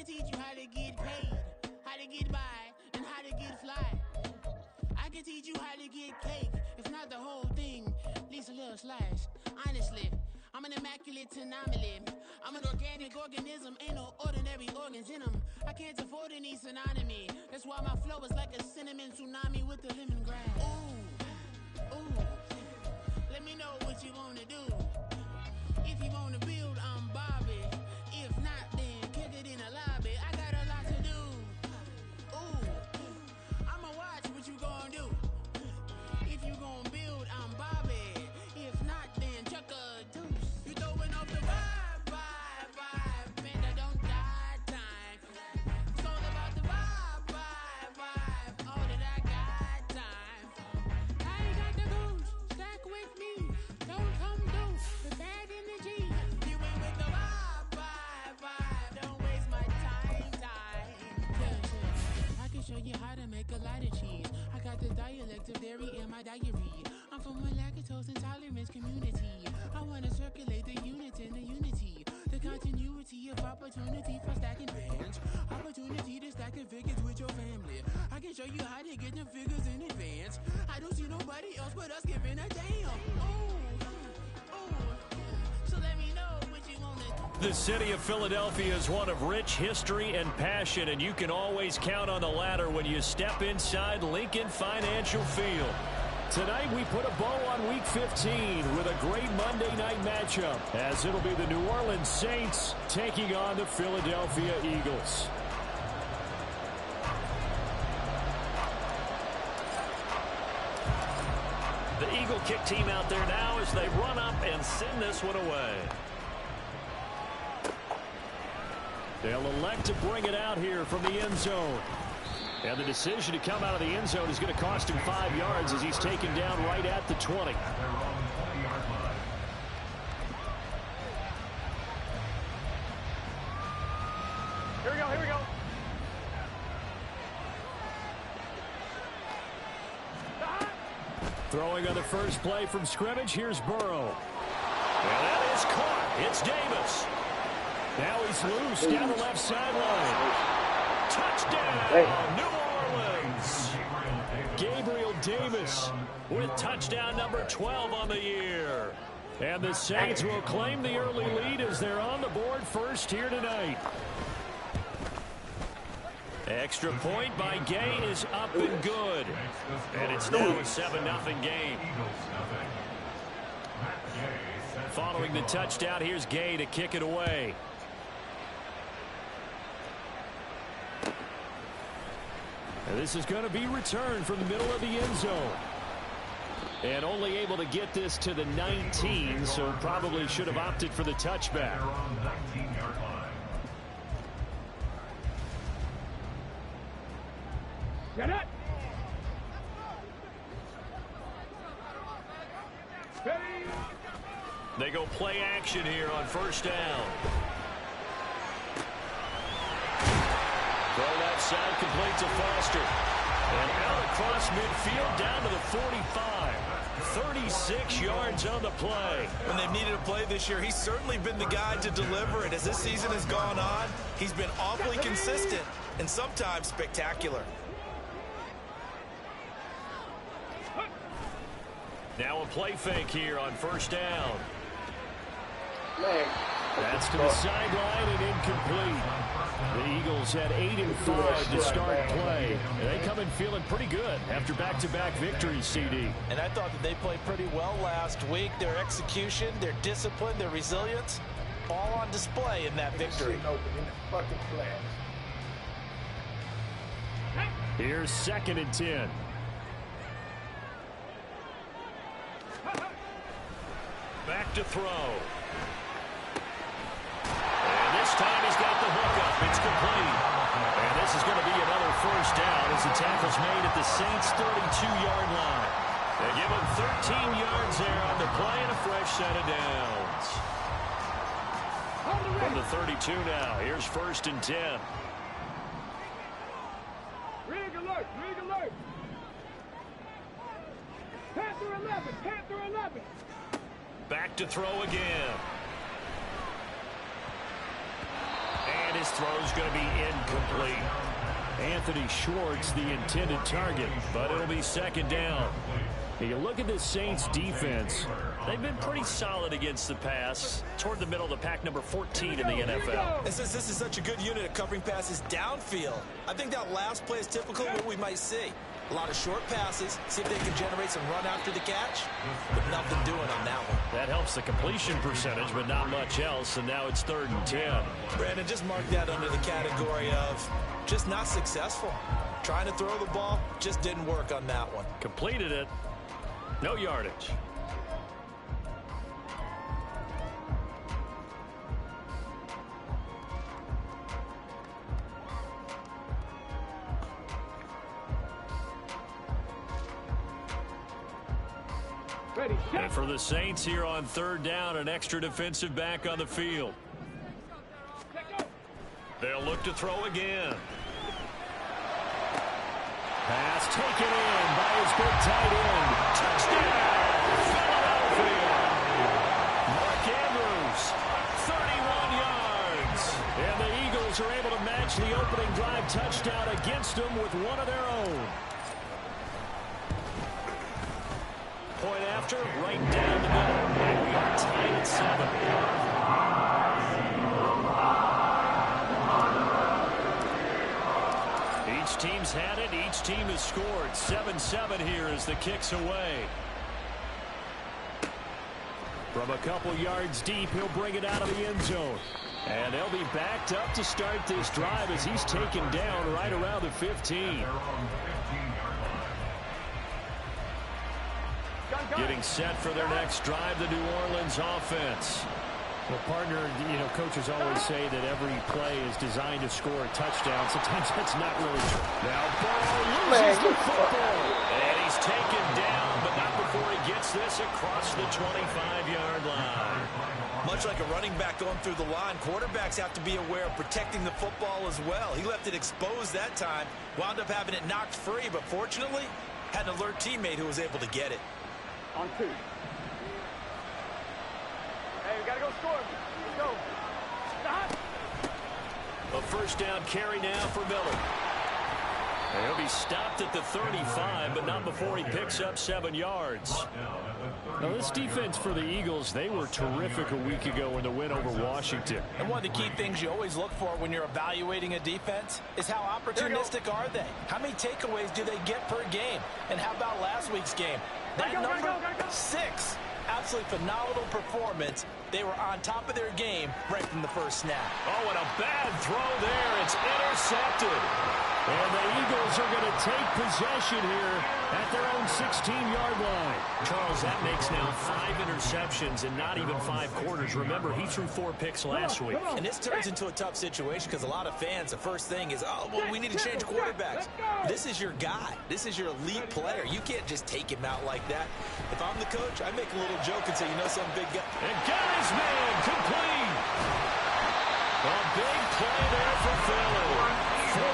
teach you how to get paid, how to get by, and how to get fly. I can teach you how to get cake, if not the whole thing, at least a little slice. Honestly, I'm an immaculate anomaly. I'm an organic organism, ain't no ordinary organs in them. I can't afford any synonymy. That's why my flow is like a cinnamon tsunami with the lemongrass. Ooh, ooh. Let me know what you wanna do. If you wanna build, I'm Bobby. If not, then kick it in the lobby. I got a lot to do. Ooh, I'ma watch what you gon' do. If you gon' build, I'm Bobby. If not, then chuck a deuce. You throwing off the vibe, man, I don't die time. It's all about the vibe, all that I got time. I ain't got the goose, stack with me. Don't come loose, the bad energy. You ain't with the vibe, don't waste my time. Yeah. I can show you how to make a lot of cheese. I got the dialect of dairy in my diary. I'm from a lactose intolerance community. I wanna circulate the units in the unity. The continuity of opportunity for stacking bands. Opportunity to stack the figures with your family. I can show you how to get the figures in advance. I don't see nobody else but us giving a damn. Ooh. So let me know what you wanna do. The city of Philadelphia is one of rich history and passion, and you can always count on the latter when you step inside Lincoln Financial Field. Tonight we put a bow on Week 15 with a great Monday night matchup, as it'll be the New Orleans Saints taking on the Philadelphia Eagles. The Eagle kick team out there now as they run up and send this one away. They'll elect to bring it out here from the end zone. And the decision to come out of the end zone is going to cost him 5 yards as he's taken down right at the 20. Here we go. Throwing on the first play from scrimmage, here's Burrow. And that is caught. It's Davis. Now he's loose down the left sideline. Touchdown, New Orleans. Gabriel Davis with touchdown number 12 on the year. And the Saints will claim the early lead as they're on the board first here tonight. Extra point by Gay is up and good. And it's now a 7-0 game. Following the touchdown, here's Gay to kick it away. And this is going to be returned from the middle of the end zone. And only able to get this to the 19, so probably should have opted for the touchback. Get it! They go play action here on first down. Throw that side complete to Foster. And out across midfield down to the 45. 36 yards on the play. When they've needed a play this year, he's certainly been the guy to deliver it. As this season has gone on, he's been awfully consistent and sometimes spectacular. Now a play fake here on first down. Leg. That's to the sideline and incomplete. The Eagles had 8 and 5 to start play. And they come in feeling pretty good after back-to-back victories, CD. And I thought that they played pretty well last week. Their execution, their discipline, their resilience, all on display in that victory. Here's 2nd and 10. Back to throw. And this time he's got the hook up. It's complete. And this is going to be another first down as the tackle's made at the Saints' 32-yard line. They give him 13 yards there on the play and a fresh set of downs. From the 32 now, here's 1st and 10. Rig alert! Panther 11! Back to throw again. And his throw's going to be incomplete. Anthony Schwartz, the intended target, but it'll be second down. You look at the Saints defense. They've been pretty solid against the pass, toward the middle of the pack, number 14 in the NFL. And since this is such a good unit at covering passes downfield, I think that last play is typical of what we might see. A lot of short passes, see if they can generate some run after the catch, but nothing doing on that one. That helps the completion percentage, but not much else, and now it's 3rd and 10. Brandon, just mark that under the category of just not successful. Trying to throw the ball, just didn't work on that one. Completed it. No yardage. And for the Saints here on 3rd down, an extra defensive back on the field. They'll look to throw again. Pass taken in by his big tight end. Touchdown, Philadelphia. Mark Andrews, 31 yards. And the Eagles are able to match the opening drive touchdown against them with one of their own. Point after, right down the middle. And we are tied at 7. Each team's had it. Each team has scored. 7-7 here as the kick's away. From a couple yards deep, he'll bring it out of the end zone. And they'll be backed up to start this drive as he's taken down right around the 15. Getting set for their next drive, the New Orleans offense. Well, partner, coaches always say that every play is designed to score a touchdown. Sometimes that's not really true. Now Burrow loses the football. And he's taken down, but not before he gets this across the 25-yard line. Much like a running back going through the line, quarterbacks have to be aware of protecting the football as well. He left it exposed that time, wound up having it knocked free, but fortunately had an alert teammate who was able to get it. On 2. Hey, we gotta go score. Let's go. Stop. A first down carry now for Miller. And he'll be stopped at the 35, but not before he picks up 7 yards. Now, this defense for the Eagles, they were terrific a week ago in the win over Washington. And one of the key things you always look for when you're evaluating a defense is how opportunistic are they? How many takeaways do they get per game? And how about last week's game? That number, 6. Absolutely phenomenal performance. They were on top of their game right from the first snap. Oh, and a bad throw there. It's intercepted. And the Eagles are going to take possession here at their own 16-yard line. Charles, that makes now 5 interceptions in not even 5 quarters. Remember, he threw 4 picks last week. And this turns into a tough situation because a lot of fans, the first thing is, oh, well, we need to change quarterbacks. This is your guy. This is your elite player. You can't just take him out like that. If I'm the coach, I make a little joke and say, you know, some big guy. And got his man complete. A big play there for Philly. 49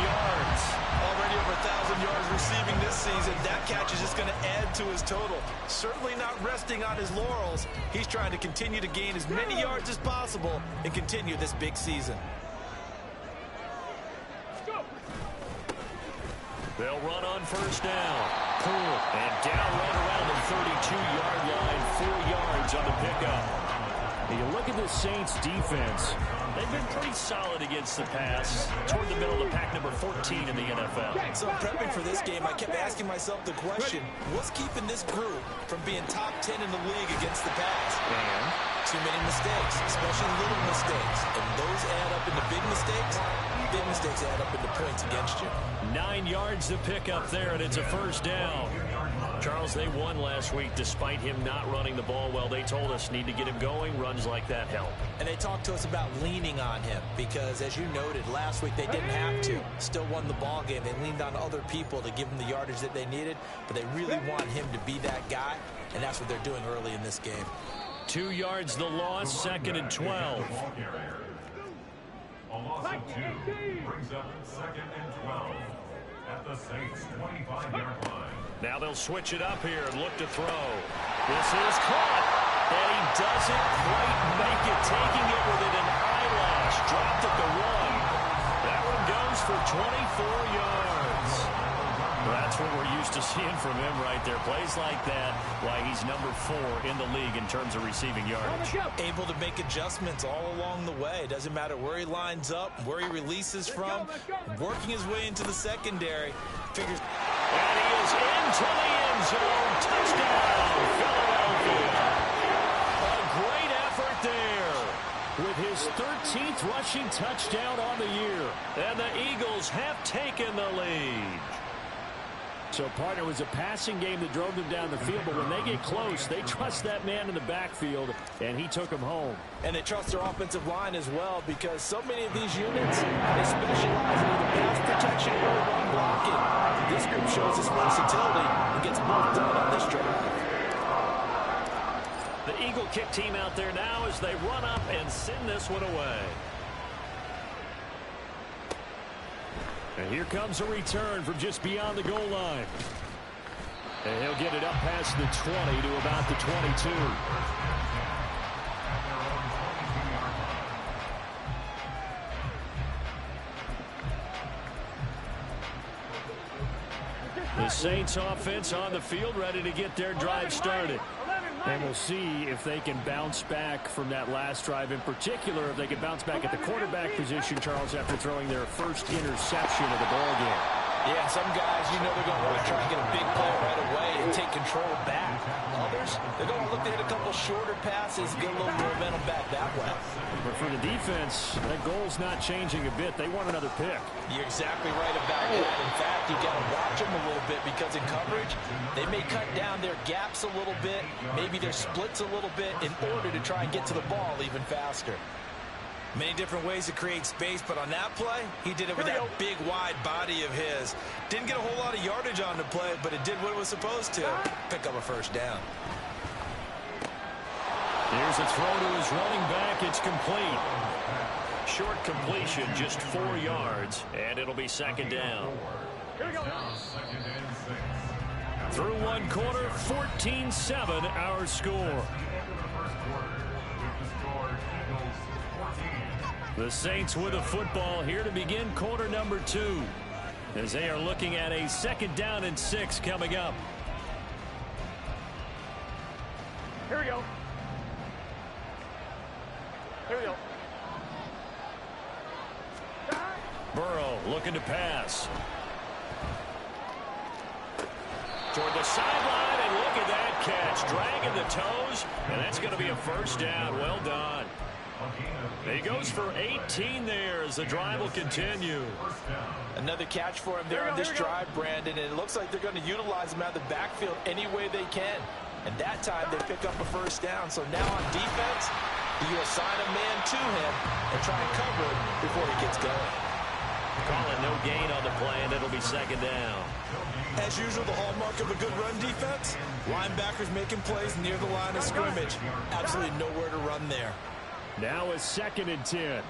yards. Already over 1,000 yards receiving this season. That catch is just going to add to his total. Certainly not resting on his laurels. He's trying to continue to gain as many yards as possible and continue this big season. They'll run on first down. Cool. And down right around the 32-yard line. 4 yards on the pickup. You look at the Saints defense. They've been pretty solid against the pass, toward the middle of the pack, number 14 in the NFL. So prepping for this game, I kept asking myself the question, what's keeping this group from being top 10 in the league against the pass? And too many mistakes, especially little mistakes. And those add up into big mistakes. Big mistakes add up into points against you. 9 yards to pick up there, and it's a first down. Charles, they won last week despite him not running the ball well. They told us need to get him going. Runs like that help. And they talked to us about leaning on him because, as you noted, last week they didn't have to. Still won the ball game. They leaned on other people to give them the yardage that they needed, but they really want him to be that guy, and that's what they're doing early in this game. 2 yards the loss, 2nd and 12. A loss of 2 brings up 2nd and 12 at the Saints' 25-yard line. Now they'll switch it up here and look to throw. This is caught, and he doesn't quite make it, taking it within an eyelash dropped at the 1. That one goes for 24 yards. That's what we're used to seeing from him right there. Plays like that, why he's number 4 in the league in terms of receiving yardage. Able to make adjustments all along the way. Doesn't matter where he lines up, where he releases from, working his way into the secondary. Figures. And he is into the end zone. Touchdown, Philadelphia. A great effort there with his 13th rushing touchdown on the year. And the Eagles have taken the lead. So, partner, it was a passing game that drove them down the field, but when they get close, they trust that man in the backfield, and he took them home. And they trust their offensive line as well, because so many of these units, they specialize in either pass protection or run blocking. This group shows its versatility and gets both done on this drive. The Eagle kick team out there now as they run up and send this one away. And here comes a return from just beyond the goal line. And he'll get it up past the 20 to about the 22. The Saints offense on the field, ready to get their drive started. And we'll see if they can bounce back from that last drive. In particular, if they can bounce back at the quarterback position, Charles, after throwing their first interception of the ball game. Yeah, some guys, you know, they're going to want to try and get a big play right away and take control back. Others, they're going to look to hit a couple shorter passes, get a little momentum back that way. But for the defense, that goal's not changing a bit. They want another pick. You're exactly right about that. In fact, you got to watch them a little bit, because in coverage, they may cut down their gaps a little bit, maybe their splits a little bit, in order to try and get to the ball even faster. Many different ways to create space, but on that play, he did it with that big, wide body of his. Didn't get a whole lot of yardage on the play, but it did what it was supposed to. Pick up a first down. Here's a throw to his running back. It's complete. Short completion, just 4 yards, and it'll be second down. Through one quarter, 14-7 our score. The Saints with a football here to begin quarter number 2, as they are looking at a 2nd down and 6 coming up. Here we go. Here we go. Burrow looking to pass. Toward the sideline, and look at that catch. Dragging the toes, and that's going to be a first down. Well done. He goes for 18 there as the drive will continue. Another catch for him there on this drive, Brandon, and it looks like they're going to utilize him out of the backfield any way they can. And that time they pick up a first down. So now on defense, you assign a man to him and try and cover him before he gets going. Calling no gain on the play, and it'll be second down. As usual, the hallmark of a good run defense, linebackers making plays near the line of scrimmage. Absolutely nowhere to run there. Now a 2nd and 10.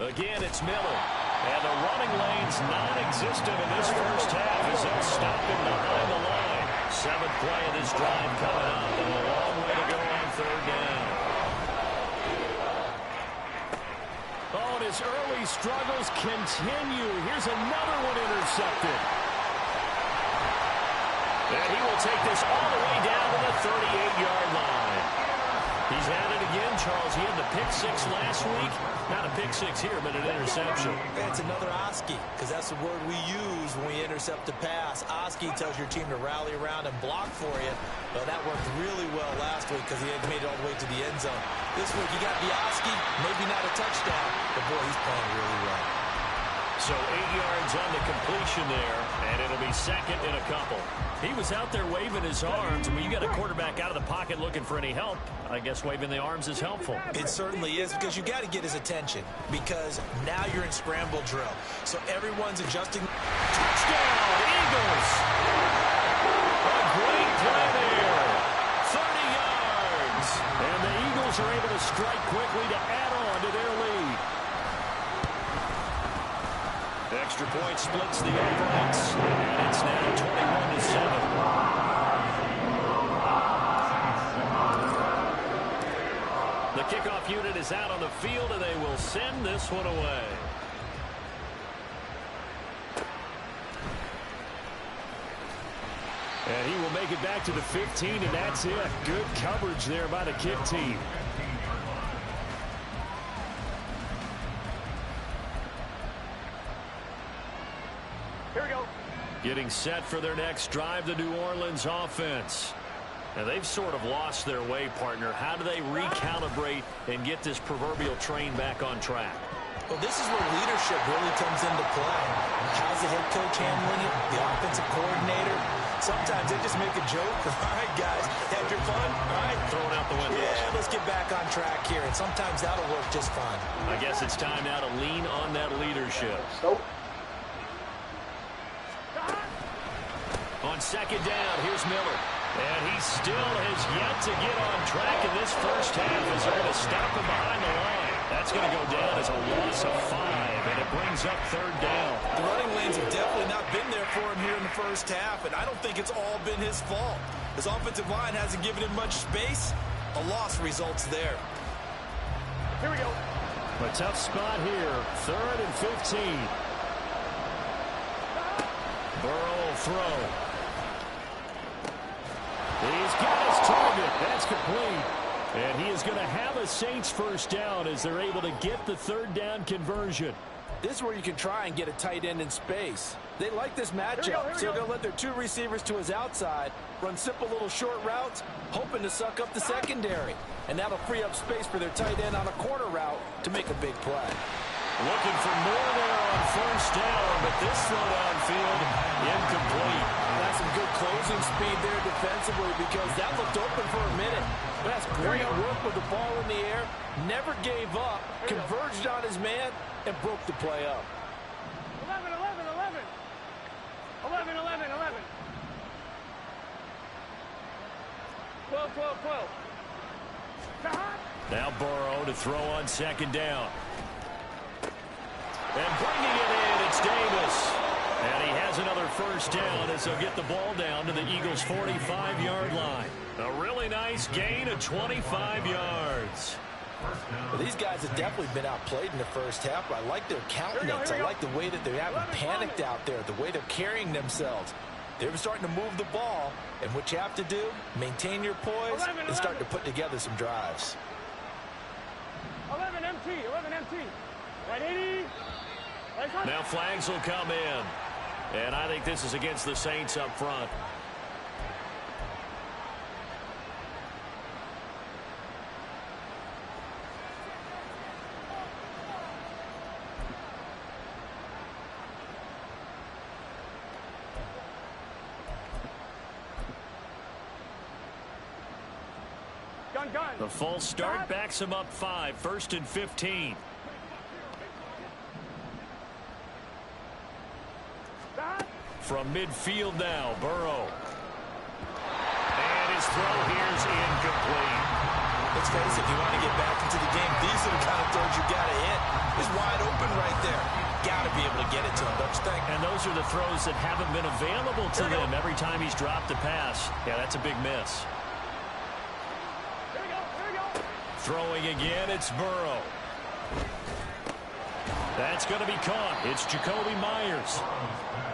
Again, it's Miller. And the running lane's non-existent in this first half as they'll stop him behind the line. 7th play of this drive coming up, and a long way to go on 3rd down. Oh, and his early struggles continue. Here's another one intercepted. And he will take this all the way down to the 38-yard line. He's at it again, Charles. He had the pick 6 last week. Not a pick 6 here, but an interception. It's another Oski, because that's the word we use when we intercept a pass. Oski tells your team to rally around and block for you. Well, that worked really well last week because he had made it all the way to the end zone. This week, you got the Oski, maybe not a touchdown, but boy, he's playing really well. So 8 yards on the completion there, and it'll be 2nd and a couple. He was out there waving his arms. When you got a quarterback out of the pocket looking for any help, I guess waving the arms is helpful. It certainly is, because you got to get his attention, because now you're in scramble drill. So everyone's adjusting. Touchdown, Eagles! A great play there. 30 yards. And the Eagles are able to strike quickly to add on to their lead. Extra point splits the offense, and it's now 21-7. The kickoff unit is out on the field, and they will send this one away. And he will make it back to the 15, and that's it. Good coverage there by the kick team. Here we go. Getting set for their next drive, the New Orleans offense. And they've sort of lost their way, partner. How do they recalibrate and get this proverbial train back on track? Well, this is where leadership really comes into play. How's the head coach handling it? The offensive coordinator? Sometimes they just make a joke. All right, guys, had your fun? All right. Throwing out the window. Yeah, let's get back on track here. And sometimes that'll work just fine. I guess it's time now to lean on that leadership. Nope. On second down, here's Miller. And he still has yet to get on track in this first half as they're going to stop him behind the line. That's going to go down as a loss of 5, and it brings up third down. The running lanes have definitely not been there for him here in the first half, and I don't think it's all been his fault. His offensive line hasn't given him much space. A loss results there. Here we go. A tough spot here. 3rd and 15. Burrow will throw. He's got his target. That's complete. And he is going to have a Saints first down as they're able to get the third down conversion. This is where you can try and get a tight end in space. They like this matchup, so they're going to let their 2 receivers to his outside run simple little short routes, hoping to suck up the secondary. And that'll free up space for their tight end on a corner route to make a big play. Looking for more there on first down, but this throw downfield incomplete. That's some good closing speed there defensively because that looked open for a minute. That's great work with the ball in the air. Never gave up, converged on his man, and broke the play up. 11, 11, 11. 11, 11, 11. 12, 12, 12. Now Burrow to throw on second down. And bringing it in, it's Davis. And he has another first down as they'll get the ball down to the Eagles' 45-yard line. A really nice gain of 25 yards. Well, these guys have definitely been outplayed in the first half, but I like their countenance. I like the way that they haven't panicked out there, the way they're carrying themselves. They're starting to move the ball, and what you have to do, maintain your poise and start to put together some drives. 11 MT, 11 MT. 180. Now flags will come in. And I think this is against the Saints up front. Gun. The false start backs him up 5, 1st and 15. From midfield now, Burrow. And his throw here's incomplete. Let's face it, if you want to get back into the game, these are the kind of throws you got to hit. He's wide open right there. Got to be able to get it to him, don't you think? And those are the throws that haven't been available to them every time he's dropped a pass. Yeah, that's a big miss. Here we go. Throwing again, it's Burrow. That's going to be caught. It's Jacoby Myers.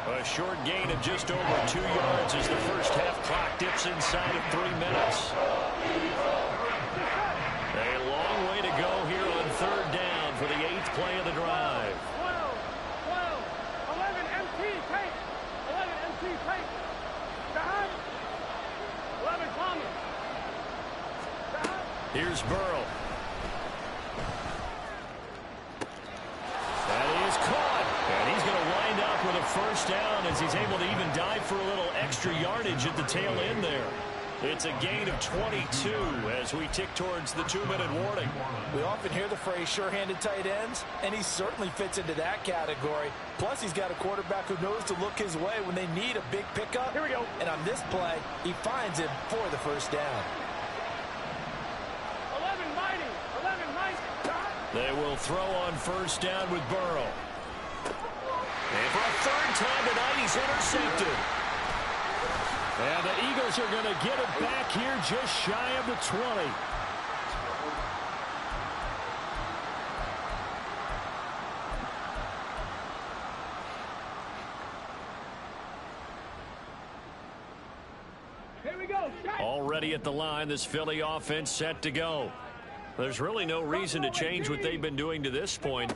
A short gain of just over 2 yards as the first half clock dips inside of 3 minutes. A long way to go here on third down for the 8th play of the drive. 12, 11 MT take. 11 MT take. 11 Thomas. Here's Burrow. That is caught. And he's going to wind up with a first down as he's able to even dive for a little extra yardage at the tail end there. It's a gain of 22 as we tick towards the 2-minute warning. We often hear the phrase sure-handed tight ends, and he certainly fits into that category. Plus, he's got a quarterback who knows to look his way when they need a big pickup. Here we go. And on this play, he finds him for the first down. 11 mighty. They will throw on first down with Burrow. And for a third time tonight, he's intercepted. And the Eagles are going to get it back here just shy of the 20. Already at the line, this Philly offense set to go. There's really no reason to change what they've been doing to this point.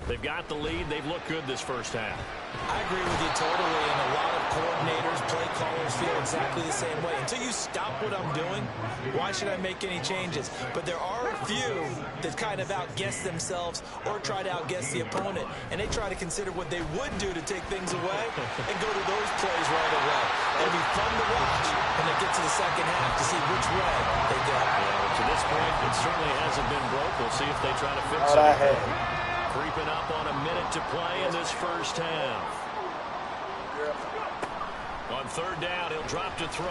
They've got the lead. They've looked good this first half. I agree with you totally, and a lot of coordinators, play callers feel exactly the same way. Until you stop what I'm doing, why should I make any changes? But there are a few that kind of outguess themselves or try to outguess the opponent, and they try to consider what they would do to take things away and go to those plays right away. It'll be fun to watch when they get to the second half to see which way they go. Yeah, to this point, it certainly hasn't been broke. We'll see if they try to fix it. Creeping up on a minute to play in this first half. On third down, he'll drop to throw.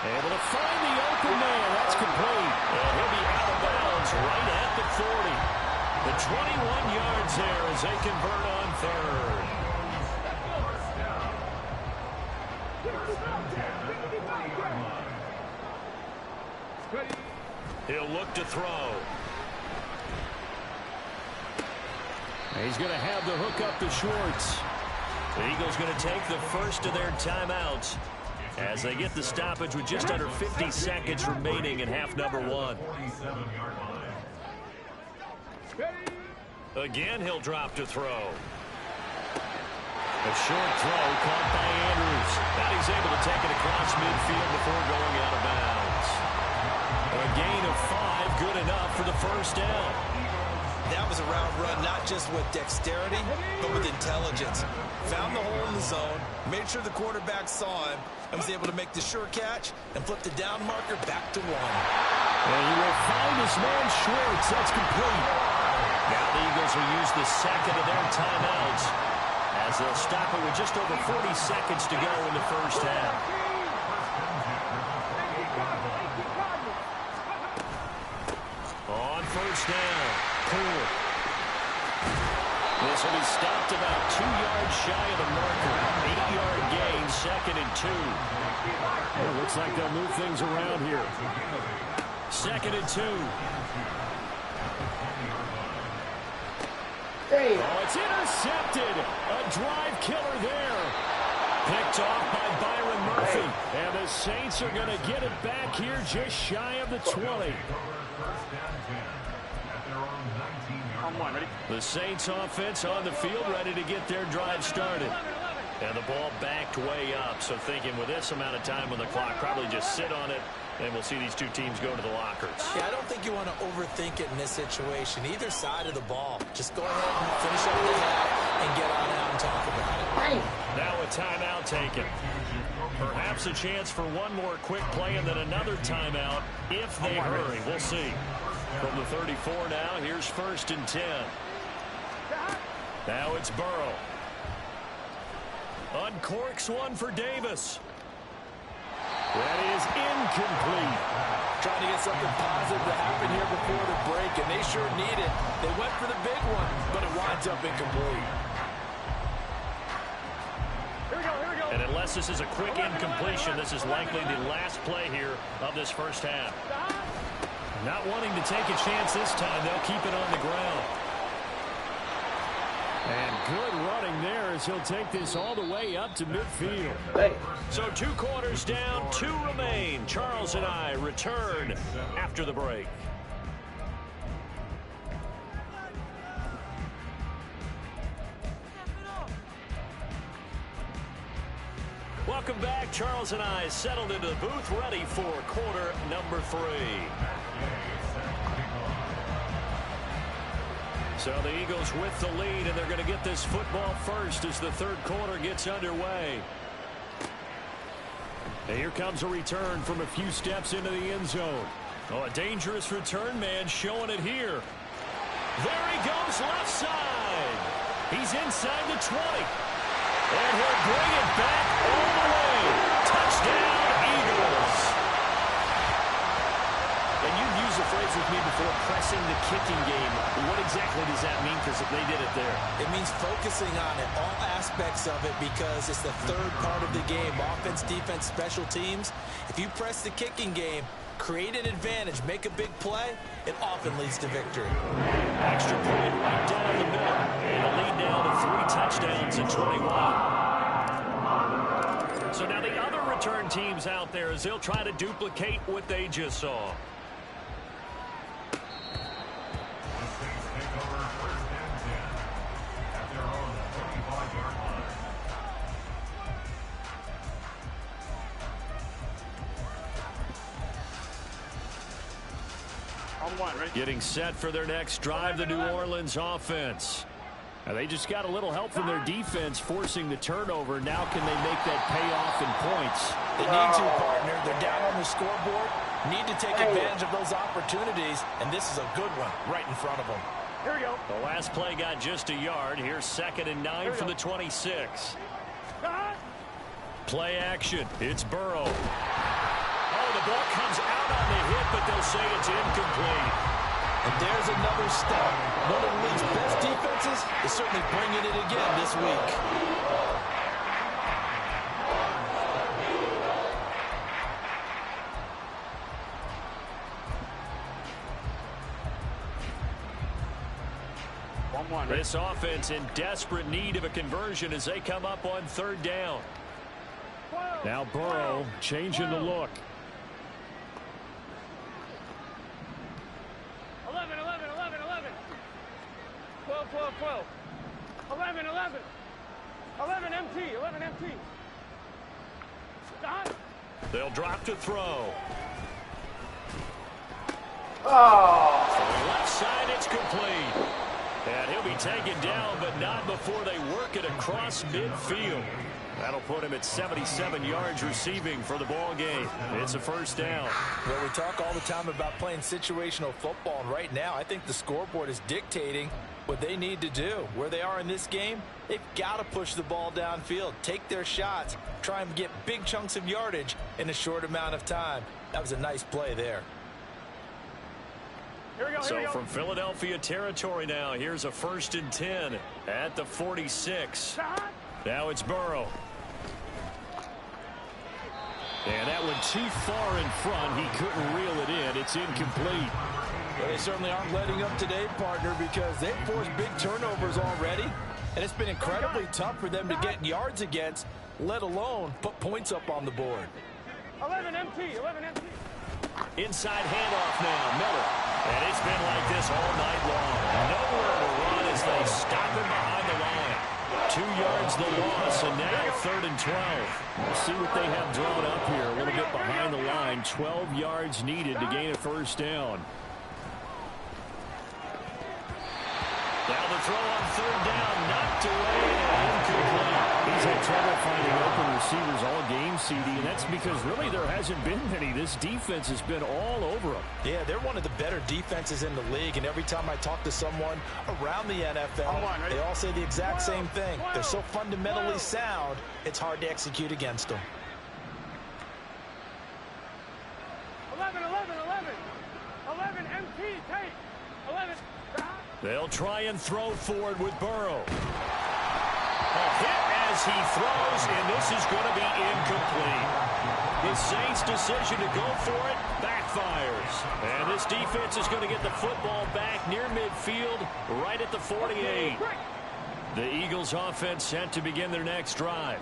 Able to find the open man. That's complete. And he'll be out of bounds right at the 40. The 21 yards there as they convert on third. He'll look to throw. He's going to have the hook up to Schwartz. The Eagles going to take the first of their timeouts as they get the stoppage with just under 50 seconds remaining in half number one. Again, he'll drop to throw. A short throw caught by Andrews. Now he's able to take it across midfield before going out of bounds. A gain of 5, good enough for the first down. That was a route run, not just with dexterity, but with intelligence. Found the hole in the zone, made sure the quarterback saw him, and was able to make the sure catch and flip the down marker back to 1. And he will find his man Schwartz. That's complete. Now the Eagles will use the second of their timeouts as they'll stop it with just over 40 seconds to go in the first half. On first down, Poole. This will be stopped about 2 yards shy of the marker. 8-yard gain, 2nd and 2. It looks like they'll move things around here. 2nd and 2. Oh, it's intercepted. A drive killer there. Picked off by Byron Murphy. And the Saints are going to get it back here just shy of the 20. The Saints offense on the field ready to get their drive started. And the ball backed way up. So thinking with this amount of time on the clock, probably just sit on it. And we'll see these two teams go to the lockers. Yeah, I don't think you want to overthink it in this situation. Either side of the ball. Just go ahead and finish up the half and get on out and talk about it. Now a timeout taken. Perhaps a chance for one more quick play and then another timeout if they hurry. We'll see. From the 34 now, here's 1st and 10. Now it's Burrow. Uncorks one for Davis. That is incomplete. Trying to get something positive to happen here before the break, and they sure need it. They went for the big one, but it winds up incomplete. And unless this is a quick incompletion, this is likely the last play here of this first half. Not wanting to take a chance this time, they'll keep it on the ground. And good running there as he'll take this all the way up to midfield. So 2 quarters down, 2 remain. Charles and I return after the break. Welcome back. Charles and I settled into the booth, ready for quarter number 3. So the Eagles with the lead, and they're going to get this football first as the third quarter gets underway. And here comes a return from a few steps into the end zone. Oh, a dangerous return man showing it here. There he goes left side. He's inside the 20. And he'll bring it back all the way. Touchdown, Eagles. And you've used the phrase this with me before, pressing the kicking game. What exactly does that mean? Because they did it there. It means focusing on it, all aspects of it, because it's the third part of the game. Offense, defense, special teams. If you press the kicking game, create an advantage, make a big play, it often leads to victory. Extra point right down the middle. And a lead now to 3 touchdowns in 21. So now the other return teams out there as they'll try to duplicate what they just saw. Getting set for their next drive, the New Orleans offense. Now they just got a little help from their defense forcing the turnover. Now can they make that pay off in points? They need to, partner. They're down on the scoreboard. Need to take advantage of those opportunities, and this is a good one right in front of them. Here we go. The last play got just a yard. Here's 2nd and 9 from the 26. Play action. It's Burrow. Oh, the ball comes out on the hit, but they'll say it's incomplete. And there's another step. One of the league's best defenses is certainly bringing it again this week. This offense in desperate need of a conversion as they come up on 3rd down. Now Burrow changing the look. 11, 11, 11, 11. 12, 12, 12. 11, 11. 11 MT, 11 MT. Stop. They'll drop to throw. Oh. From the left side, it's complete. And he'll be taken down, but not before they work it across midfield. That'll put him at 77 yards receiving for the ball game. It's a 1st down. Well, we talk all the time about playing situational football, and right now I think the scoreboard is dictating what they need to do. Where they are in this game, they've got to push the ball downfield, take their shots, try and get big chunks of yardage in a short amount of time. That was a nice play there. So from Philadelphia territory now, here's a 1st and 10 at the 46. Now it's Burrow. And that one too far in front. He couldn't reel it in. It's incomplete. Well, they certainly aren't letting up today, partner, because they've forced big turnovers already. And it's been incredibly tough for them to get yards against, let alone put points up on the board. 11 MT, 11 MT. Inside handoff now, Miller. And it's been like this all night long. Nowhere to run as they stop him behind the line. 2 yards the loss, and now 3rd and 12. We'll see what they have drawn up here. A little bit behind the line. 12 yards needed to gain a 1st down. Now the throw on 3rd down, knocked away and incomplete. He's had trouble finding open receivers all game, CD, and that's because really there hasn't been many. This defense has been all over them. Yeah, they're one of the better defenses in the league, and every time I talk to someone around the NFL, they all say the exact same thing. They're so fundamentally sound, it's hard to execute against them. 11, 11, 11. 11 MT, take. 11. They'll try and throw forward with Burrow. A hit as he throws, and this is going to be incomplete. The Saints' decision to go for it backfires. And this defense is going to get the football back near midfield, right at the 48. The Eagles' offense set to begin their next drive.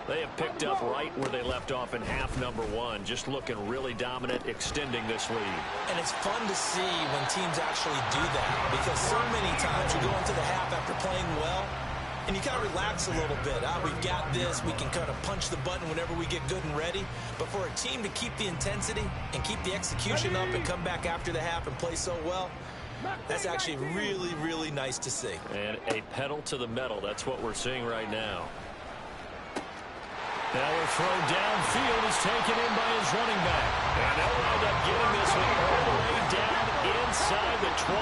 They have picked up right where they left off in half number 1, just looking really dominant, extending this lead. And it's fun to see when teams actually do that, because so many times you go into the half after playing well, and you kind of relax a little bit. We've got this. We can kind of punch the button whenever we get good and ready. But for a team to keep the intensity and keep the execution up and come back after the half and play so well, that's actually really, really nice to see. And a pedal to the metal. That's what we're seeing right now. Now a throw downfield is taken in by his running back. And they'll wind up getting this one all the way down inside the 20.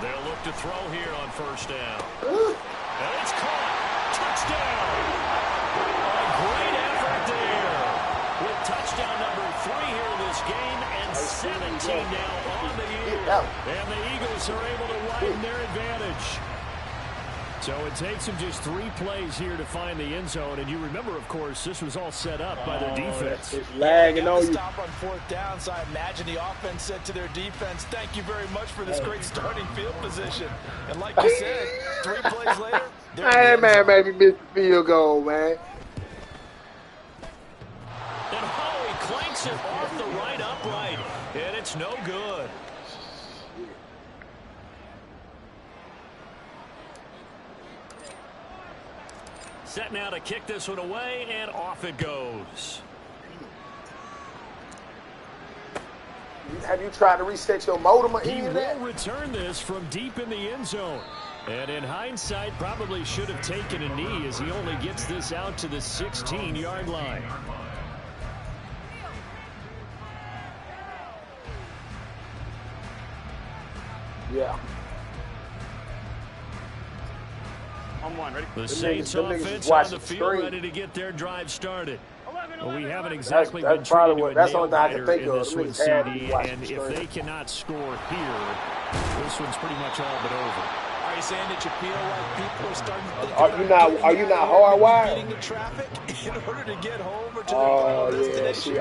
They'll look to throw here on 1st down. And it's caught. Touchdown. A great effort there. With touchdown number 3 here in this game, and 17 now on the year. And the Eagles are able to widen their advantage. So it takes them just 3 plays here to find the end zone. And you remember, of course, this was all set up by their defense. It's lagging on you. Stop on 4th down, so I imagine the offense said to their defense, thank you very much for this great starting field position. And like you said, 3 plays later, hey, man, maybe missed the field goal, man. And Howie clanks it off the right upright, and it's no good. Set now to kick this one away, and off it goes. Have you tried to reset your modem or any of that? He will return this from deep in the end zone. And in hindsight, probably should have taken a knee as he only gets this out to the 16-yard line. Yeah. On 1, ready? The Saints offense on the field ready to get their drive started. Well, we haven't exactly been treated to a nail-biter in this one, CD, and if they cannot score here, this one's pretty much all but over. Are you saying that you feel like people are starting to think are you not hardwired? Beating the traffic in order to get home or to their destination?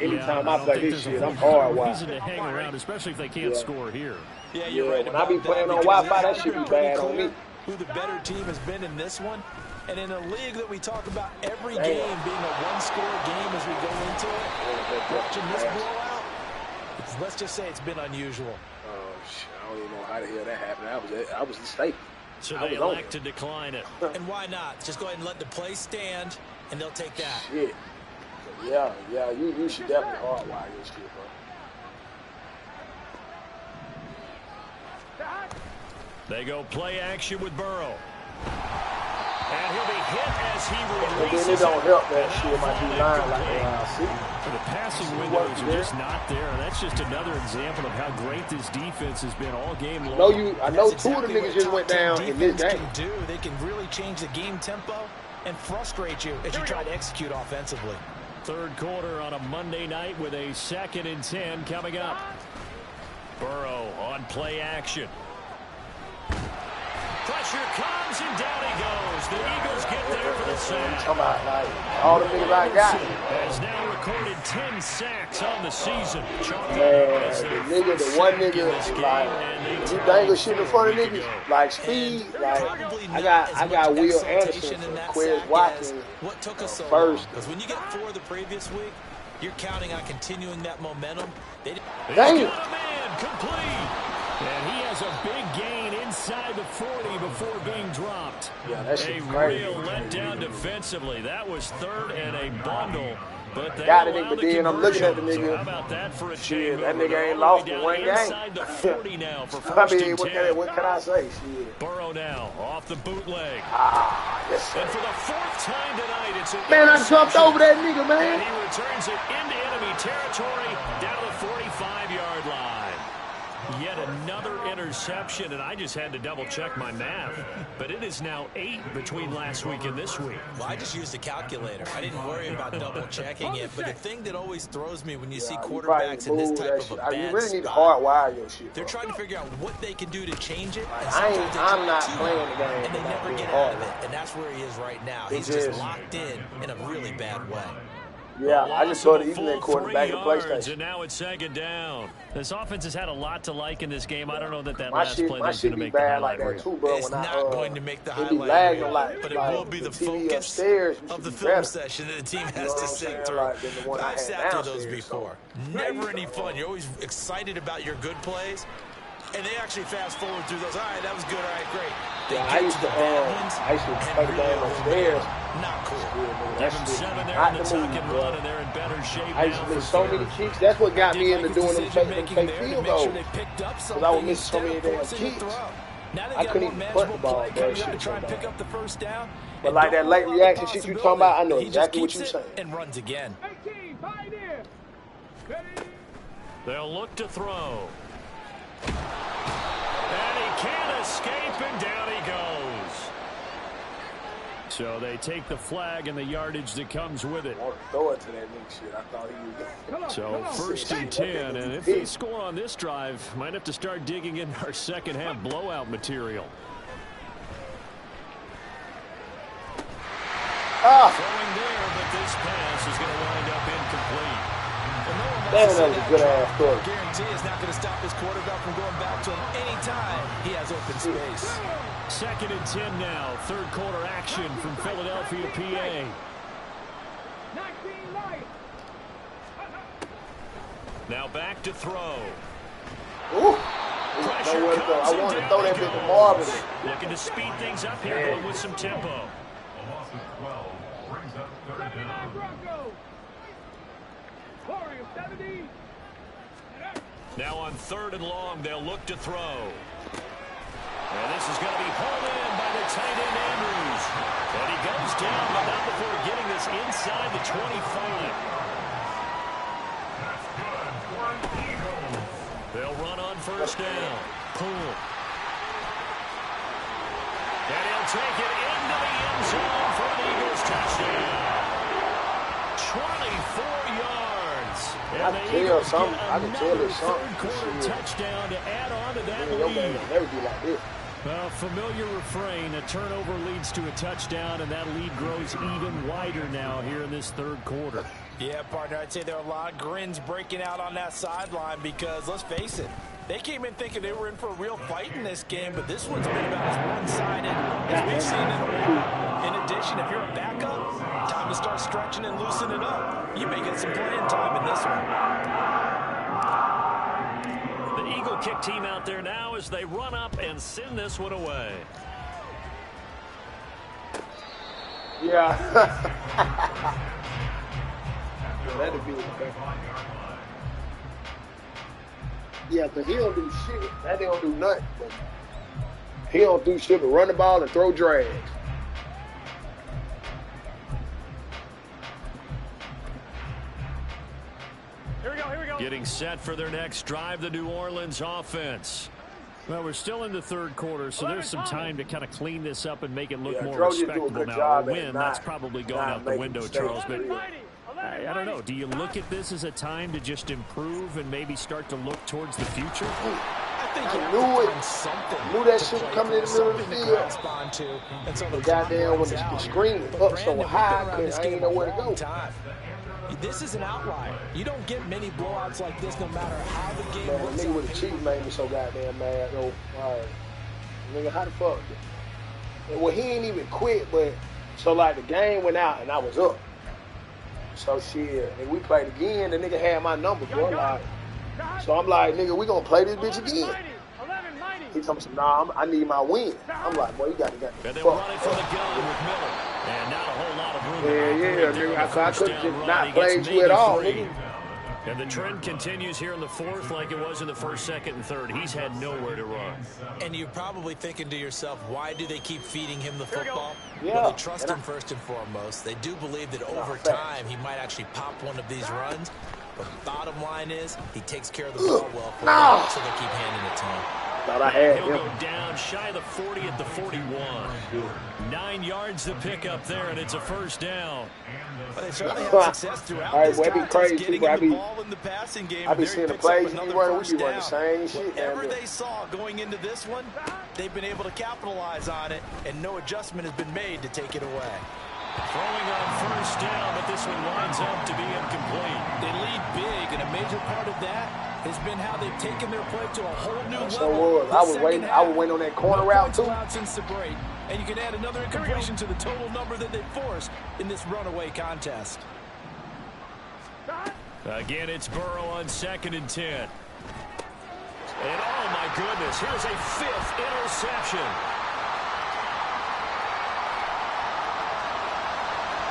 Anytime I play this shit, I'm hardwired. Reason to hang around, especially if they can't score here. Yeah, you're right. When I be playing on Wi-Fi, that shit be bad on me. Who the better team has been in this one, and in a league that we talk about every game being a one-score game as we go into it, watching this blowout, let's just say it's been unusual. Oh, shit, I don't even know how the hell that happened. I was mistaken. So they elect to decline it. And why not? Just go ahead and let the play stand, and they'll take that. Shit. Yeah, you should definitely hardwire your shit, bro. They go play action with Burrow. And he'll be hit as he releases it. don't help that shit might be lying like that. The passing windows are just not there. That's just another example of how great this defense has been all game long. I know two of the niggas just went down in this game. They can really change the game tempo and frustrate you as you try to execute offensively. Third quarter on a Monday night with a 2nd and 10 coming up. Burrow on play action. Pressure comes, and down he goes. The Eagles get there for the sack. Come on, like, all the niggas I got. Has now recorded 10 sacks on the season. Man, the one nigga, like, you dangle shit in front of niggas, like speed, like, I got Will Anderson and Quez Watkins first. Because when you get 4 the previous week, you're counting on continuing that momentum. He's got a man complete. And he has a big gain inside the 40 before being dropped. Yeah, that's a crazy. Real letdown defensively. That was 3rd and a bundle. But they got it, but then I'm looking at the nigga. So how about that for a shit, that nigga ain't lost in one game. Inside the 40 now for 1st and 10. What can I say? Shit. Burrow now off the bootleg. Yes, sir. And for the 4th time tonight, it's an man, I jumped over that nigga, man. And he returns it into enemy territory down to the 45-yard line. Yet another interception, and I just had to double-check my math. But it is now 8 between last week and this week. Well, I just used a calculator. I didn't worry about double-checking it. But the thing that always throws me when you see quarterbacks in this type of a bad you really need to spot, hardwire your shit. They're trying to figure out what they can do to change it. I'm not playing the game. And they never get out of it. And that's where he is right now. He's just locked in a really bad way. Yeah, I just saw the Ethernet cord back at PlayStation. And now it's 2nd down. This offense has had a lot to like in this game. I don't know that last play is going to make the highlight reel. Too, bro. It's not going to make the highlight reel, but it will be the focus of the film session that the team has to sit through. I've sat through those before. Never any fun. You're always excited about your good plays. And they actually fast forward through those. All right, that was good. All right, great. I used to play the game upstairs. Not cool. Give them 7 there in the tuck and run, and they're in better shape. I used to miss so many kicks. That's what got me into doing them fake field goals. Because I would miss so many damn kicks. I couldn't even punt the ball. But like that late reaction shit you talking about, I know exactly what you're saying. And runs again. They'll look to throw. And he can't escape, and down he goes. So they take the flag and the yardage that comes with it. I want to throw it to that nigga shit. I thought he was So 1st and 10, and if they score on this drive, might have to start digging in our second half blowout material. Throwing there, but this pass is going to wind up incomplete. Damn, that was a good ass throw. Guarantee is not going to stop his quarterback from going back to him anytime he has open space. 2nd and 10 now. 3rd quarter action from Philadelphia, PA. Now back to throw. Ooh. I want to throw that bit to Marvin. Looking to speed things up here, going with some tempo. A loss of 12 brings up 3rd down. Now on 3rd and long, they'll look to throw. And this is going to be pulled in by the tight end Andrews. And he goes down, but not before getting this inside the 25. That's good for an Eagles. They'll run on 1st down. Pull. And he'll take it into the end zone for an Eagles touchdown. 24 yards. I can tell something. I can tell there's something. Third-quarter touchdown to add on to that Your man lead. will never be like this. Well, familiar refrain. A turnover leads to a touchdown, and that lead grows even wider now here in this 3rd quarter. Yeah, partner, I'd say there are a lot of grins breaking out on that sideline because, let's face it, they came in thinking they were in for a real fight in this game, but this one's been about as one-sided as we've seen in a while. In addition, if you're a backup, time to start stretching and loosening up. You may get some playing time in this one. The Eagle kick team out there now as they run up and send this one away. Yeah. That'd be yeah, but he don't do shit. That don't do nothing. He don't do shit but run the ball and throw drags. Here we go. Getting set for their next drive, the New Orleans offense. Well, we're still in the 3rd quarter, so there's some time to kind of clean this up and make it look more respectable. Now, a win, that's probably going out the window, Charles. But I don't know. Do you look at this as a time to just improve and maybe start to look towards the future? I think you knew it. Something. Knew that shit coming in the middle of the field. And so the goddamn when the screen was up so high, I ain't know where to go. This is an outlier. You don't get many blowouts like this no matter how the game looks. Nigga with the Chiefs made me so goddamn mad, though. All right. Nigga, how the fuck? Well, he ain't even quit, but so like the game went out and I was up. So shit, and we played again. The nigga had my number, bro. Like, so I'm like, nigga, we gonna play this bitch again. He told me, nah, I need my win. I'm like, boy, you gotta get the fuck. Fuck. Running for the gun with Miller, and not a whole lot of room. Yeah, nigga. I could have just not played you at all, nigga. And the trend continues here in the 4th like it was in the 1st, 2nd, and 3rd. He's had nowhere to run. And you're probably thinking to yourself, why do they keep feeding him the football? Yeah. Well, they trust him first and foremost. They do believe that over time he might actually pop one of these runs. But the bottom line is he takes care of the ball well for them, so they keep handing it to him. Thought I had He'll him. go down shy of the 40 at the 41. 9 yards to pick up there, and it's a 1st down. But they certainly have success throughout this contest, getting the ball in the passing game. I be seeing the plays he running, we be running the same shit. Whatever they saw going into this one, they've been able to capitalize on it, and no adjustment has been made to take it away. Throwing on 1st down, but this one winds up to be incomplete. They lead big, and a major part of that has been how they've taken their play to a whole new level. So I was waiting on that corner route too. Since the break, and you can add another incompletion to the total number that they forced in this runaway contest. Again, it's Burrow on 2nd and 10. And oh my goodness, here's a 5th interception.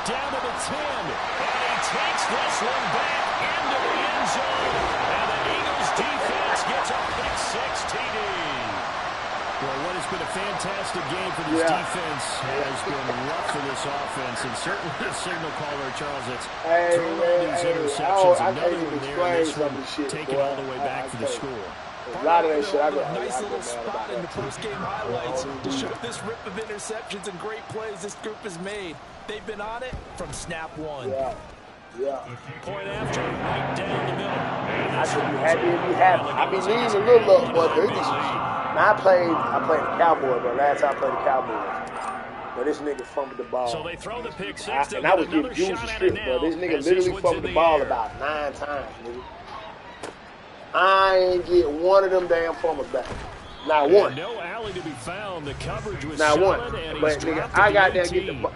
Down to the 10, and he takes this one back into the end zone, and the Eagles defense gets a pick 6 TD. Well, what has been a fantastic game for this defense has been rough for this offense, and certainly the signal caller, Charles, that's throwing these interceptions. Another one there, and this one taken all the way back for the score. A lot of that shit I got. Nice little spot in the post-game highlights to show this rip of interceptions and great plays this group has made. They've been on it from snap one. Yeah. Point after, right down the middle. I should be happy if you have. I be needing a little up, but I played the Cowboys, but last time I played the Cowboys. But this nigga fumbled the ball. So they throw the pick six. And I was getting used to shit, but this nigga literally fumbled the ball about 9 times, nigga. I ain't get one of them damn fumbles back. Not one. No alley to be found. The coverage was not one. And but nigga, I got there.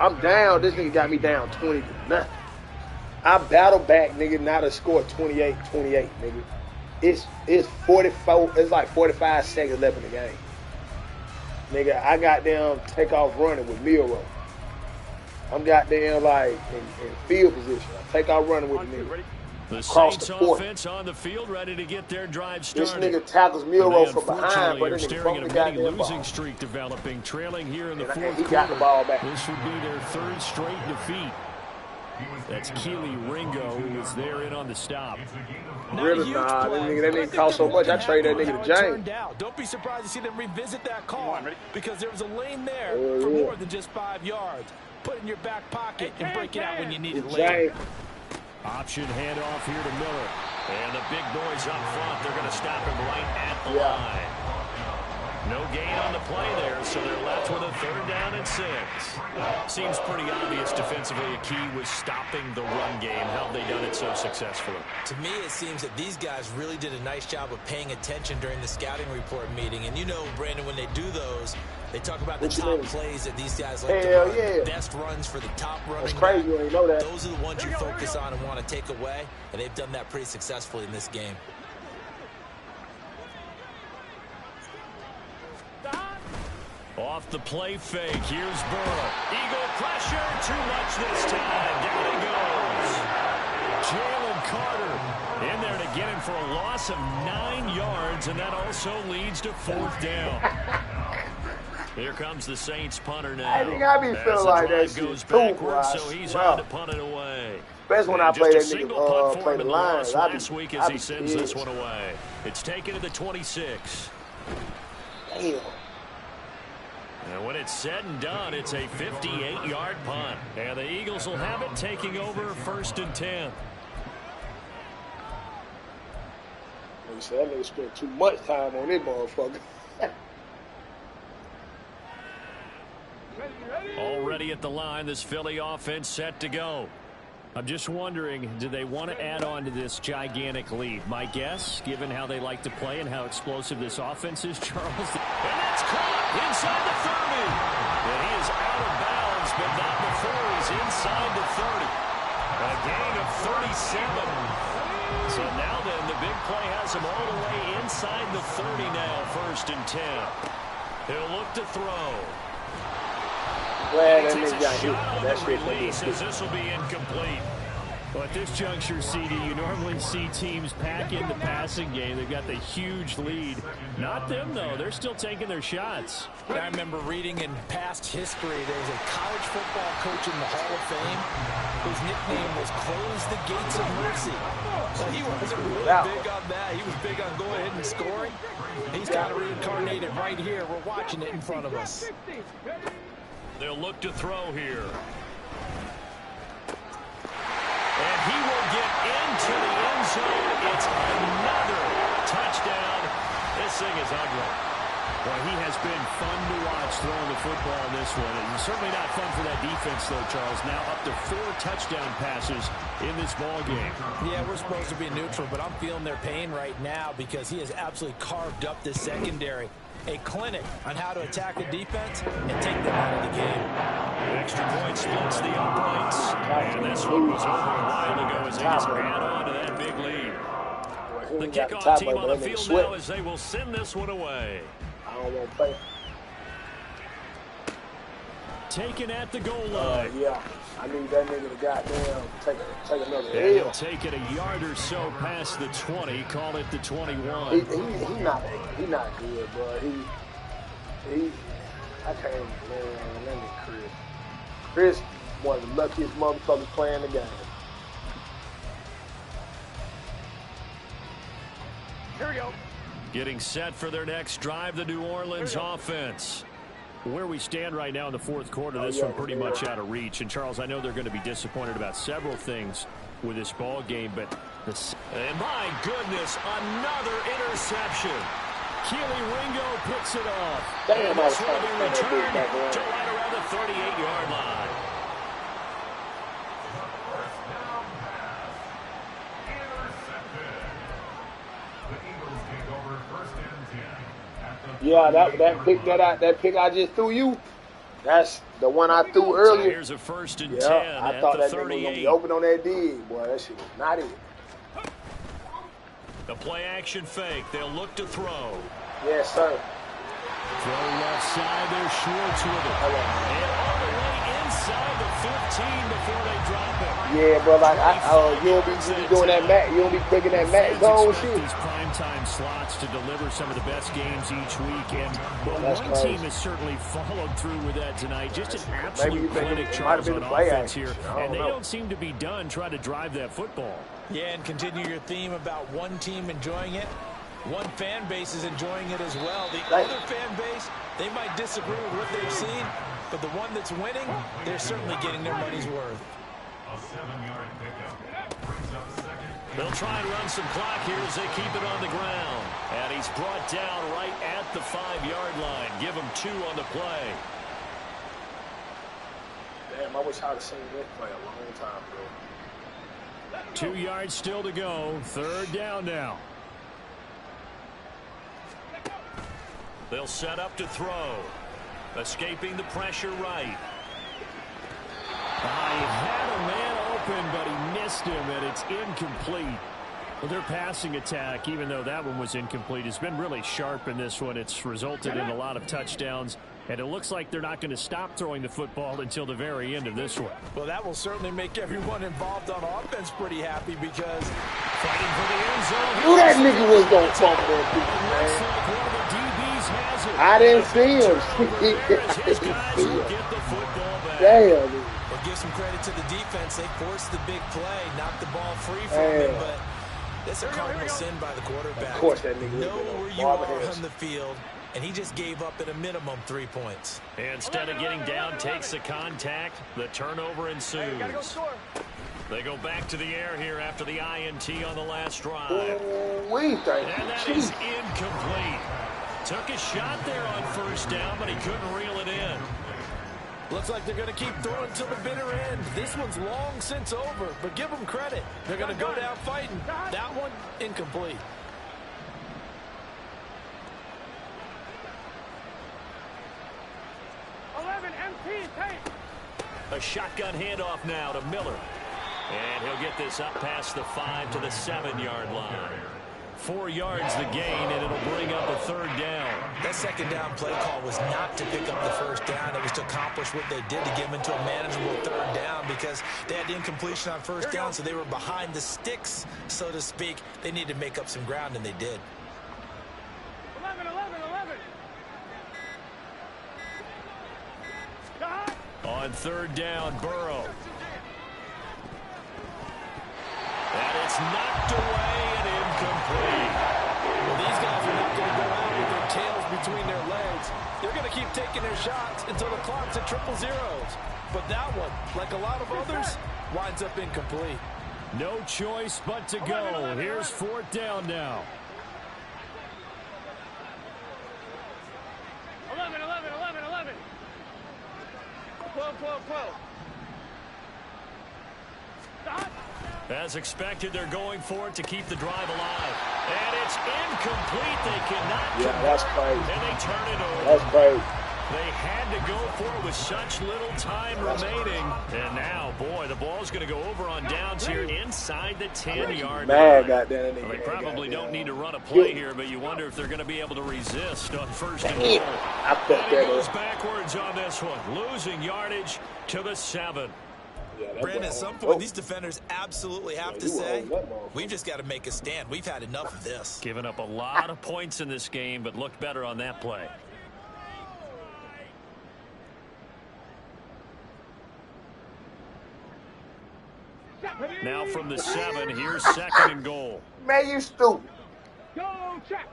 I'm down. This nigga got me down 20 to nothing. I battled back, nigga. Now to score 28, nigga. It's 44. It's like 45 seconds left in the game. Nigga, I got them take off running with Miro. I'm got them like in field position. I take off running with the nigga. The Saints offense on the field, ready to get their drive started. This nigga tackles Miro from behind, but this nigga staring from at the a mini goddamn losing ball. streak developing, trailing here in the fourth He quarter. got the ball back. This would be their 3rd straight defeat. That's Keely Ringo, who was there in on the stop. Really, nah, that nigga cost so much. I trade that nigga to James. Don't be surprised to see them revisit that call because there was a lane there for more than just 5 yards. Put it in your back pocket and break it out when you need it later. Option handoff here to Miller. And the big boys up front, they're going to stop him right at the line. No gain on the play there, so they're left with a 3rd down and 6. Seems pretty obvious defensively a key was stopping the run game. How have they done it so successfully? To me, it seems that these guys really did a nice job of paying attention during the scouting report meeting. And you know, Brandon, when they do those, they talk about the top plays that these guys like to run. Best runs for the top running. That's crazy when you know that. Those are the ones you focus on and want to take away, and they've done that pretty successfully in this game. Off the play fake, here's Burrow. Eagle pressure, too much this time. Down he goes. Jalen Carter in there to get him for a loss of 9 yards, and that also leads to 4th down. Here comes the Saints punter now. I think I be feeling like that shit goes too, backwards, so he's on to punt it away. Especially when I play that nigga, play the Lions. Last week as he sends this one away. It's taken to the 26. Damn. And when it's said and done, it's a 58-yard punt. And the Eagles will have it, taking over 1st and 10. Like said, that nigga spent too much time on this motherfucker. Already at the line, this Philly offense set to go. I'm just wondering, do they want to add on to this gigantic lead? My guess, given how they like to play and how explosive this offense is, Charles. And that's caught inside the 30. And he is out of bounds, but not before he's inside the 30. A gain of 37. So now then, the big play has him all the way inside the 30 now, 1st and 10. He'll look to throw. Glad that nigga got hit. That shit releases. This will be incomplete. Well, at this juncture, CD, you normally see teams pack in the passing game. They've got the huge lead. Not them, though. They're still taking their shots. I remember reading in past history, there was a college football coach in the Hall of Fame whose nickname was Close the Gates of Mercy. Well, he wasn't really big on that. He was big on going ahead and scoring. He's kind of reincarnated right here. We're watching it in front of us. They'll look to throw here. And he will get into the end zone. It's another touchdown. This thing is ugly. Well, he has been fun to watch throwing the football in this one. It's certainly not fun for that defense, though, Charles. Now up to 4 touchdown passes in this ball game. Yeah, we're supposed to be neutral, but I'm feeling their pain right now because he has absolutely carved up this secondary. A clinic on how to attack a defense and take them out of the game. Extra point splits the uprights. And this one was over a while ago as they just add on to that big lead. The kickoff team on the field now as they will send this one away. I don't want to play. Taken at the goal line. Yeah, I need that nigga to goddamn take another L. He'll take it a yard or so past the 20. Call it the 21. He not good, bro. I can't, man. That nigga Chris, one of the luckiest motherfuckers playing the game. Here we go. Getting set for their next drive, the New Orleans offense. Where we stand right now in the fourth quarter, this one pretty much out of reach. And, Charles, I know they're going to be disappointed about several things with this ball game, but and my goodness, another interception. Keely Ringo picks it off. Damn, and this will be returned to right around the 38-yard line. Yeah, that pick I just threw you, that's the one I threw earlier. So here's a 1st and 10 I thought that nigga was going to be open on that dig. Boy, that shit was not it. The play action fake. They'll look to throw. Yes, sir. Throw left side. They're Schwartz with it. And all the way inside the 15 before they drop it. Yeah, bro, like you don't be doing that mat. You don't be picking that mat zone shit. These primetime slots to deliver some of the best games each week, and one team has certainly followed through with that tonight. Just an absolute clinic, Charles, on offense here, and they don't seem to be done trying to drive that football. Yeah, and continue your theme about one team enjoying it. One fan base is enjoying it as well. The other fan base, they might disagree with what they've seen, but the one that's winning, they're certainly getting their money's worth. A 7-yard pickup brings up second. They'll try and run some clock here as they keep it on the ground. And he's brought down right at the 5-yard line. Give him 2 on the play. Damn, I wish I'd have seen this play a long time ago. 2 yards still to go. 3rd down now. They'll set up to throw. Escaping the pressure right. He had a man open, but he missed him, and it's incomplete. Well, their passing attack, even though that one was incomplete, has been really sharp in this one. It's resulted in a lot of touchdowns, and it looks like they're not going to stop throwing the football until the very end of this one. Well, that will certainly make everyone involved on offense pretty happy because fighting for the end zone. Knew that nigga was going to fumble that piece, man. Like one of the DBs has it. I didn't see him. His guys will get the football back. Damn. Well, give some credit to the defense. They forced the big play, knocked the ball free from him, but that's a cardinal sin by the quarterback. Of course that nigga know where you are on the field, and he just gave up at a minimum 3 points. Instead of getting down, takes the contact. The turnover ensues. They go back to the air here after the INT on the last drive. And that is incomplete. Took a shot there on 1st down, but he couldn't reel it in. Looks like they're going to keep throwing till the bitter end. This one's long since over, but give them credit. They're going to go down fighting. That one, incomplete. A shotgun handoff now to Miller. And he'll get this up past the 5 to the 7-yard line. 4 yards the gain, and it'll bring up a 3rd down. That 2nd down play call was not to pick up the 1st down. It was to accomplish what they did to get them into a manageable 3rd down because they had the incompletion on 1st down, so they were behind the sticks, so to speak. They needed to make up some ground, and they did. 11. On 3rd down, Burrow. And it's knocked away and incomplete. Well, these guys are not going to go out with their tails between their legs. They're going to keep taking their shots until the clock's at 000. But that one, like a lot of others, winds up incomplete. No choice but to go. Here's 4th down now. 11. 12. As expected, they're going for it to keep the drive alive. And it's incomplete. They cannot. Yeah, that's crazy. And they turn it over. That's crazy. They had to go for it with such little time remaining. And now, boy, the ball's going to go over on downs here inside the 10-yard line. They probably don't need to run a play here, but you wonder if they're going to be able to resist on 1st and goal. And he goes backwards on this one, losing yardage to the 7. Brandon, at some point, these defenders absolutely have to say, we've just got to make a stand. We've had enough of this. Giving up a lot of points in this game, but looked better on that play. Now from the 7, here's 2nd and goal. Man, you stupid. Go check.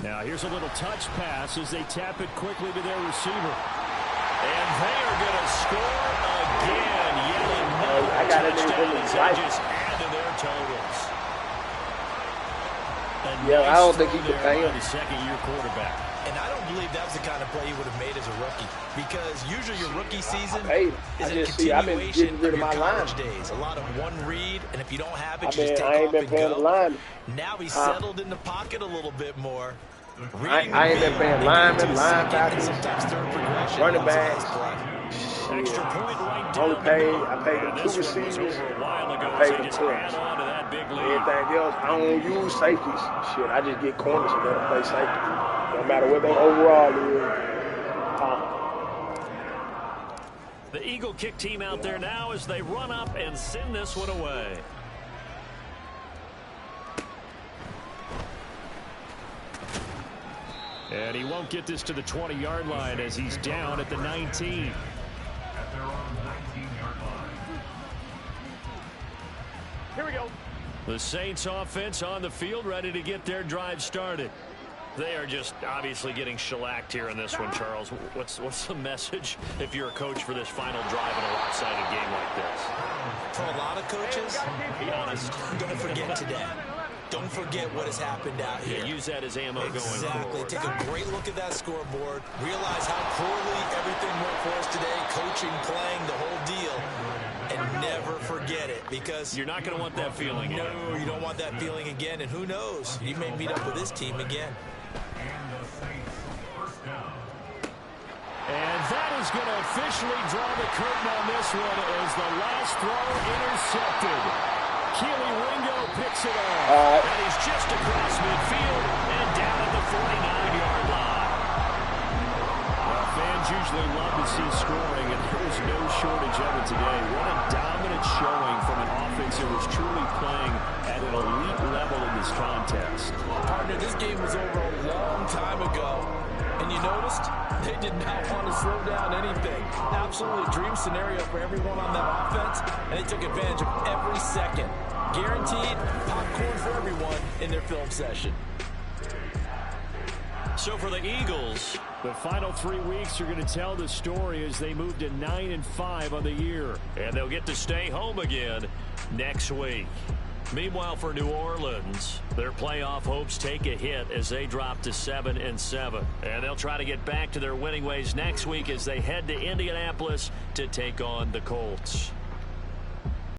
Now here's a little touch pass as they tap it quickly to their receiver. And they are going to score again. Yet another touchdown as they just add to their totals. I don't think he can pay him. The second-year quarterback. And I don't believe that was the kind of play he would have made as a rookie. Because usually your rookie season is a continuation of your college days. A lot of one read, and if you don't have it, you just take off and go. Now he's settled in the pocket a little bit more. I ain't been playing linemen, linebackers, running backs. Extra point right down. I paid them 2 receivers. I paid them corners. Everything else, I don't use safeties. Shit, I just get corners and let them play safety. No matter what they overall is. The Eagle kick team out there now as they run up and send this one away. And he won't get this to the 20-yard line as he's down at the 19. At their own 19-yard line. Here we go. The Saints offense on the field, ready to get their drive started. They are just obviously getting shellacked here in this one, Charles. What's the message if you're a coach for this final drive in a lopsided game like this? For a lot of coaches, be honest, don't forget today. Don't forget what has happened out here. Yeah, use that as ammo going forward. Exactly. Take a great look at that scoreboard. Realize how poorly everything went for us today. Coaching, playing, the whole deal. And never forget it, because you're not going to want that feeling again. No, you don't want that feeling again. And who knows? You may meet up with this team again. And that is going to officially draw the curtain on this one as the last throw intercepted. Keely Ringo picks it up. And he's just across midfield and down at the 49-yard line. Well, fans usually love to see scoring, and there was no shortage of it today. What a dominant showing from an offense that was truly playing at an elite level in this contest. Partner, this game was over a long time ago. And you noticed they did not want to slow down anything. Absolutely a dream scenario for everyone on that offense, and they took advantage of every second. Guaranteed popcorn for everyone in their film session. So for the Eagles, the final 3 weeks are going to tell the story as they move to 9-5 on the year. And they'll get to stay home again next week. Meanwhile, for New Orleans, their playoff hopes take a hit as they drop to 7-7. And they'll try to get back to their winning ways next week as they head to Indianapolis to take on the Colts.